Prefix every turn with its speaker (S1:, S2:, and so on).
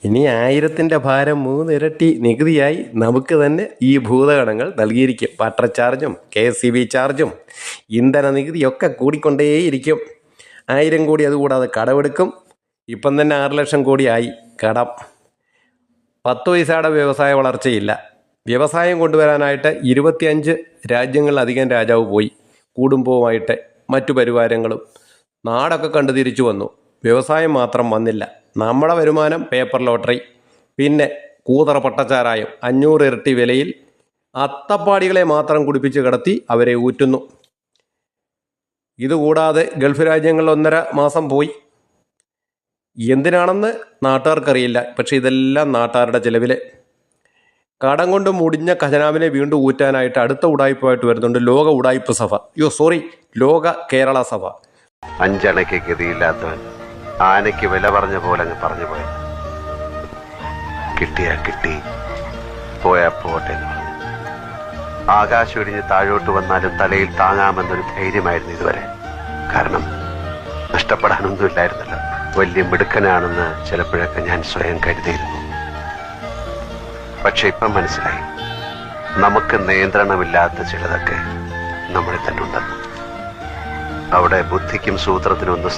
S1: ഇനി 1000-ന്റെ ഭാരം 3 ഇരട്ടി നികുതിയായി നമുക്ക് തന്നെ ഈ ഭൂതഗണങ്ങൾ നൽകിയിരിക്കും. വാട്ടർ ചാർജും KSEB ചാർജും ഇന്ധന നികുതിയൊക്കെ കൂടിക്കൊണ്ടേയിരിക്കും. 1000 കോടി അതുകൂടാതെ കടമെടുക്കും. ഇപ്പം തന്നെ 6 ലക്ഷം കോടിയായി കടം. 10 പൈസയുടെ വ്യവസായ വളർച്ചയില്ല. വ്യവസായം കൊണ്ടുവരാനായിട്ട് 25 രാജ്യങ്ങളിലധികം രാജാവ് പോയി, കുടുംബവുമായിട്ട് മറ്റു പരിവാരങ്ങളും. നാടൊക്കെ കണ്ടു തിരിച്ചു വന്നു. വ്യവസായം മാത്രം വന്നില്ല. നമ്മുടെ വരുമാനം പേപ്പർ ലോട്ടറി, പിന്നെ കൂതറ പട്ടച്ചാരായം 500 ഇരട്ടി വിലയിൽ അത്തപ്പാടികളെ മാത്രം കുടിപ്പിച്ച് കിടത്തി അവരെ ഊറ്റുന്നു. ഇതുകൂടാതെ ഗൾഫ് രാജ്യങ്ങളിൽ 1.5 മാസം പോയി. എന്തിനാണെന്ന് നാട്ടുകാർക്കറിയില്ല. പക്ഷെ ഇതെല്ലാം നാട്ടുകാരുടെ ചിലവിൽ. കടം കൊണ്ട് മുടിഞ്ഞ ഖജനാവിനെ വീണ്ടും ഊറ്റാനായിട്ട് അടുത്ത ഉടായ്പായിട്ട് വരുന്നുണ്ട് ലോക ഉടായ്പ സഭ. ലോക കേരള സഭ.
S2: 5 അണയ്ക്ക് ഗതിയില്ലാത്തവൻ ആനയ്ക്ക് വില പറഞ്ഞ പോലെ അങ്ങ് പറഞ്ഞു പോയി. കിട്ടിയാ കിട്ടി, പോയാ പോട്ടെ എന്ന് പറഞ്ഞു. ആകാശം ഇടിഞ്ഞ് താഴോട്ട് വന്നാലും തലയിൽ താങ്ങാമെന്നൊരു ധൈര്യമായിരുന്നു ഇതുവരെ. കാരണം നഷ്ടപ്പെടാനൊന്നുമില്ലായിരുന്നല്ലോ. വലിയ മിടുക്കനാണെന്ന് ചിലപ്പോഴൊക്കെ ഞാൻ സ്വയം കരുതിയിരുന്നു. പക്ഷെ ഇപ്പം മനസ്സിലായി, നമുക്ക് നിയന്ത്രണമില്ലാത്ത ചിലതൊക്കെ നമ്മളിൽ തന്നെ ഉണ്ടെന്ന്. അവിടെ ബുദ്ധിക്കും സൂത്രത്തിനും ഒന്നും